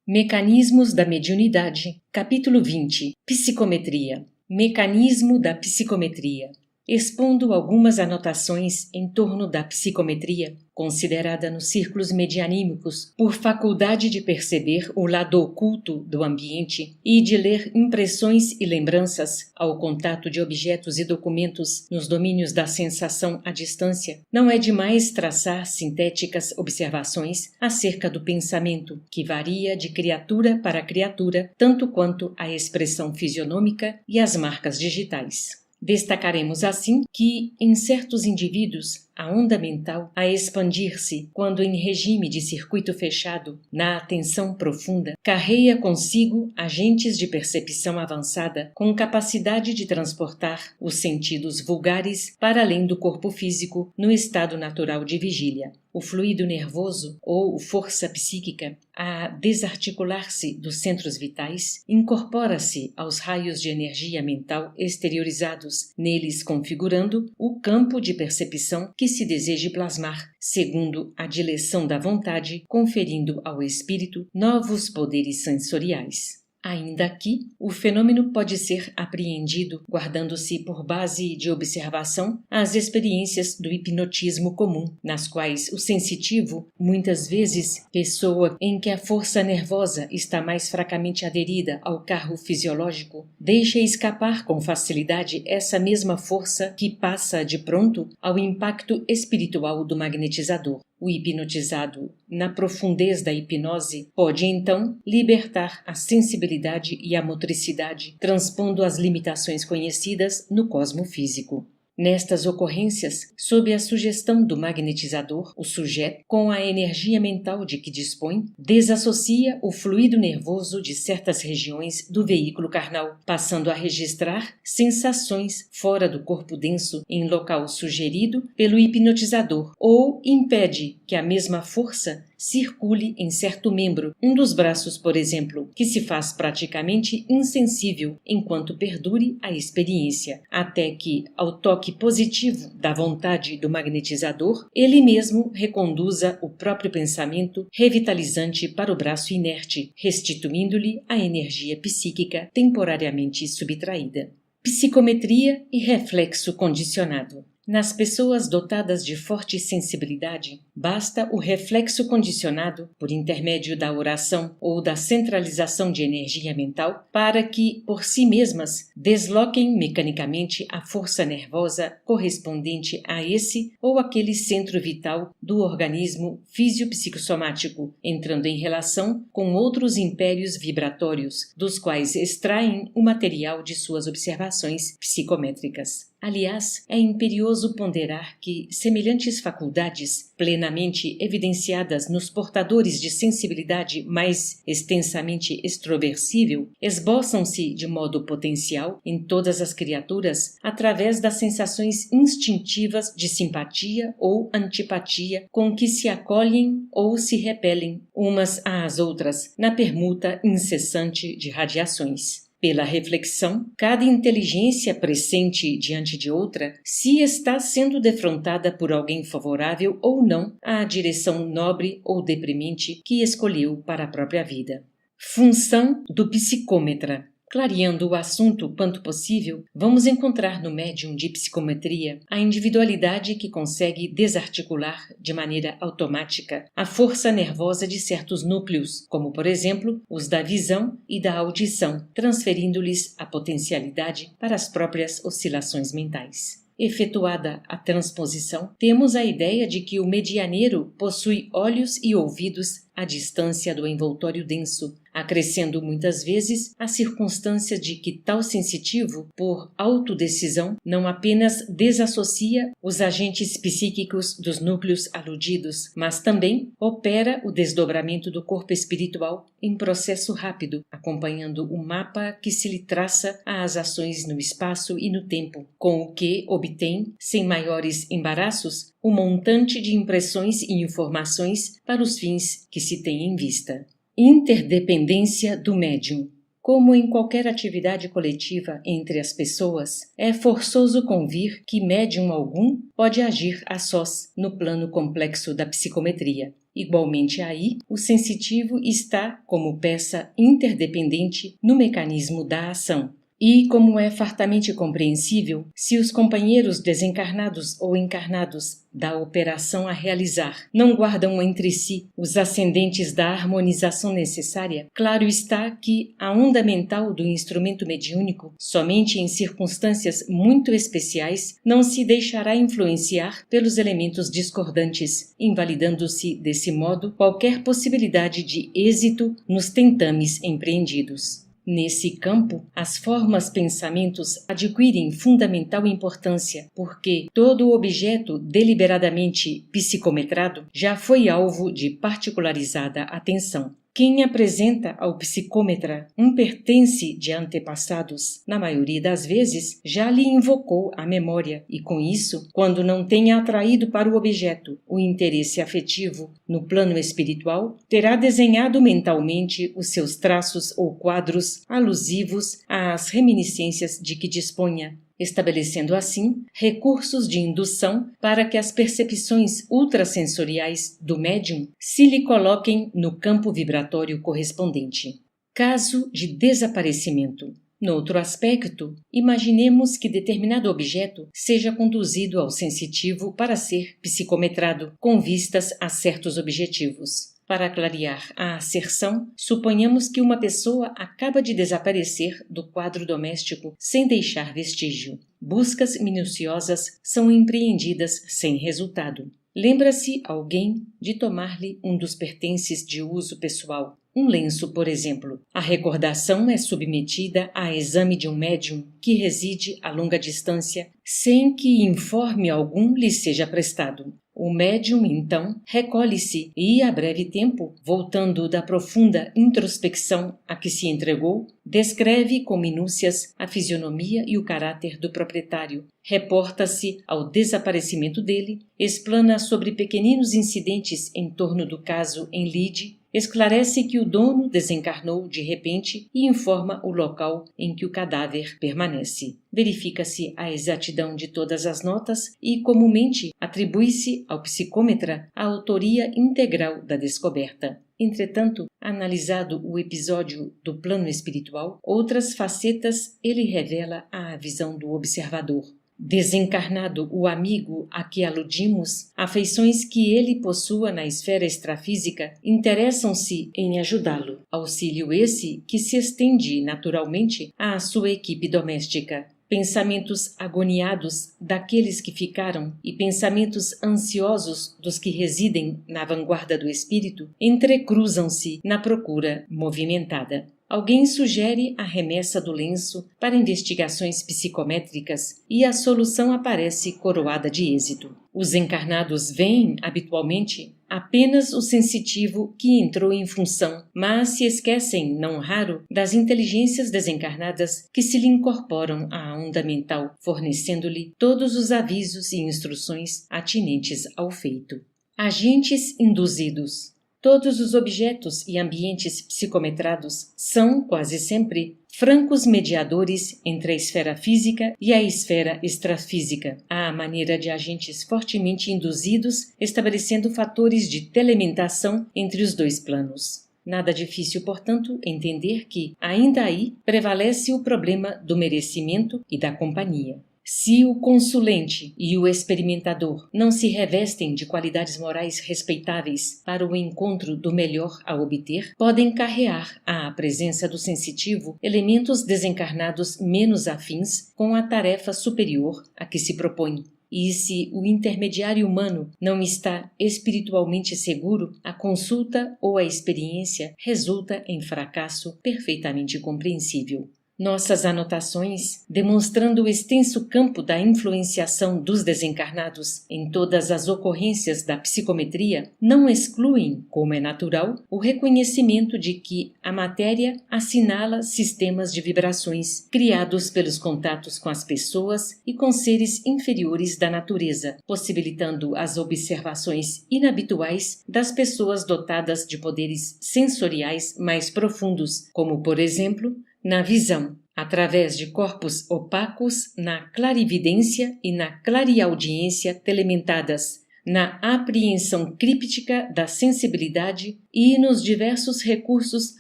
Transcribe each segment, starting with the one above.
Mecanismos da mediunidade. Capítulo 20. Psicometria. Mecanismo da psicometria. Expondo algumas anotações em torno da psicometria, considerada nos círculos medianímicos por faculdade de perceber o lado oculto do ambiente e de ler impressões e lembranças ao contato de objetos e documentos nos domínios da sensação à distância, não é demais traçar sintéticas observações acerca do pensamento, que varia de criatura para criatura, tanto quanto a expressão fisionômica e as marcas digitais. Destacaremos assim que, em certos indivíduos, a onda mental, a expandir-se quando em regime de circuito fechado, na atenção profunda, carrega consigo agentes de percepção avançada com capacidade de transportar os sentidos vulgares para além do corpo físico no estado natural de vigília. O fluido nervoso, ou força psíquica, a desarticular-se dos centros vitais, incorpora-se aos raios de energia mental exteriorizados, neles configurando o campo de percepção que se deseje plasmar, segundo a direção da vontade, conferindo ao espírito novos poderes sensoriais. Ainda aqui, o fenômeno pode ser apreendido guardando-se por base de observação as experiências do hipnotismo comum, nas quais o sensitivo, muitas vezes pessoa em que a força nervosa está mais fracamente aderida ao carro fisiológico, deixa escapar com facilidade essa mesma força que passa de pronto ao impacto espiritual do magnetizador. O hipnotizado, na profundez da hipnose, pode então libertar a sensibilidade e a motricidade, transpondo as limitações conhecidas no cosmo físico. Nestas ocorrências, sob a sugestão do magnetizador, o sujeito, com a energia mental de que dispõe, desassocia o fluido nervoso de certas regiões do veículo carnal, passando a registrar sensações fora do corpo denso em local sugerido pelo hipnotizador, ou impede que a mesma força circule em certo membro, um dos braços, por exemplo, que se faz praticamente insensível enquanto perdure a experiência, até que, ao toque positivo da vontade do magnetizador, ele mesmo reconduza o próprio pensamento revitalizante para o braço inerte, restituindo-lhe a energia psíquica temporariamente subtraída. Psicometria e reflexo condicionado. Nas pessoas dotadas de forte sensibilidade, basta o reflexo condicionado, por intermédio da oração ou da centralização de energia mental, para que, por si mesmas, desloquem mecanicamente a força nervosa correspondente a esse ou aquele centro vital do organismo fisiopsicossomático, entrando em relação com outros impérios vibratórios, dos quais extraem o material de suas observações psicométricas. Aliás, é imperioso ponderar que semelhantes faculdades, plenamente evidenciadas nos portadores de sensibilidade mais extensamente extroversível, esboçam-se de modo potencial em todas as criaturas através das sensações instintivas de simpatia ou antipatia com que se acolhem ou se repelem umas às outras na permuta incessante de radiações. Pela reflexão, cada inteligência pressente diante de outra se está sendo defrontada por alguém favorável ou não à direção nobre ou deprimente que escolheu para a própria vida. Função do psicômetra. Clareando o assunto quanto possível, vamos encontrar no médium de psicometria a individualidade que consegue desarticular de maneira automática a força nervosa de certos núcleos, como por exemplo os da visão e da audição, transferindo-lhes a potencialidade para as próprias oscilações mentais. Efetuada a transposição, temos a ideia de que o medianeiro possui olhos e ouvidos à distância do envoltório denso, acrescendo muitas vezes a circunstância de que tal sensitivo, por autodecisão, não apenas desassocia os agentes psíquicos dos núcleos aludidos, mas também opera o desdobramento do corpo espiritual em processo rápido, acompanhando o mapa que se lhe traça às ações no espaço e no tempo, com o que obtém, sem maiores embaraços, o montante de impressões e informações para os fins que se tem em vista. Interdependência do médium. Como em qualquer atividade coletiva entre as pessoas, é forçoso convir que médium algum pode agir a sós no plano complexo da psicometria. Igualmente aí, o sensitivo está como peça interdependente no mecanismo da ação. E, como é fartamente compreensível, se os companheiros desencarnados ou encarnados da operação a realizar não guardam entre si os ascendentes da harmonização necessária, claro está que a onda mental do instrumento mediúnico, somente em circunstâncias muito especiais, não se deixará influenciar pelos elementos discordantes, invalidando-se, desse modo, qualquer possibilidade de êxito nos tentames empreendidos. Nesse campo, as formas-pensamentos adquirem fundamental importância, porque todo objeto deliberadamente psicometrado já foi alvo de particularizada atenção. Quem apresenta ao psicômetra um pertence de antepassados, na maioria das vezes, já lhe invocou a memória e, com isso, quando não tenha atraído para o objeto o interesse afetivo no plano espiritual, terá desenhado mentalmente os seus traços ou quadros alusivos às reminiscências de que disponha, estabelecendo assim recursos de indução para que as percepções ultrasensoriais do médium se lhe coloquem no campo vibratório correspondente. Caso de desaparecimento. Noutro aspecto, imaginemos que determinado objeto seja conduzido ao sensitivo para ser psicometrado, com vistas a certos objetivos. Para clarear a asserção, suponhamos que uma pessoa acaba de desaparecer do quadro doméstico sem deixar vestígio. Buscas minuciosas são empreendidas sem resultado. Lembra-se alguém de tomar-lhe um dos pertences de uso pessoal, um lenço, por exemplo. A recordação é submetida a exame de um médium que reside a longa distância, sem que informe algum lhe seja prestado. O médium, então, recolhe-se e, a breve tempo, voltando da profunda introspecção a que se entregou, descreve com minúcias a fisionomia e o caráter do proprietário, reporta-se ao desaparecimento dele, explana sobre pequeninos incidentes em torno do caso em lide, esclarece que o dono desencarnou de repente e informa o local em que o cadáver permanece. Verifica-se a exatidão de todas as notas e, comumente, atribui-se ao psicômetra a autoria integral da descoberta. Entretanto, analisado o episódio do plano espiritual, outras facetas ele revela à visão do observador. Desencarnado o amigo a que aludimos, afeições que ele possua na esfera extrafísica interessam-se em ajudá-lo, auxílio esse que se estende naturalmente à sua equipe doméstica. Pensamentos agoniados daqueles que ficaram e pensamentos ansiosos dos que residem na vanguarda do espírito entrecruzam-se na procura movimentada. Alguém sugere a remessa do lenço para investigações psicométricas e a solução aparece coroada de êxito. Os encarnados veem, habitualmente, apenas o sensitivo que entrou em função, mas se esquecem, não raro, das inteligências desencarnadas que se lhe incorporam à onda mental, fornecendo-lhe todos os avisos e instruções atinentes ao feito. Agentes induzidos. Todos os objetos e ambientes psicometrados são, quase sempre, francos mediadores entre a esfera física e a esfera extrafísica, à maneira de agentes fortemente induzidos, estabelecendo fatores de telementação entre os dois planos. Nada difícil, portanto, entender que, ainda aí, prevalece o problema do merecimento e da companhia. Se o consulente e o experimentador não se revestem de qualidades morais respeitáveis para o encontro do melhor a obter, podem carrear à presença do sensitivo elementos desencarnados menos afins com a tarefa superior a que se propõe. E se o intermediário humano não está espiritualmente seguro, a consulta ou a experiência resulta em fracasso perfeitamente compreensível. Nossas anotações, demonstrando o extenso campo da influenciação dos desencarnados em todas as ocorrências da psicometria, não excluem, como é natural, o reconhecimento de que a matéria assinala sistemas de vibrações criados pelos contatos com as pessoas e com seres inferiores da natureza, possibilitando as observações inabituais das pessoas dotadas de poderes sensoriais mais profundos, como, por exemplo, na visão, através de corpos opacos, na clarividência e na clareaudiência telementadas, na apreensão críptica da sensibilidade e nos diversos recursos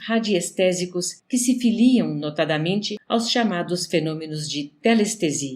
radiestésicos que se filiam notadamente aos chamados fenômenos de telestesia.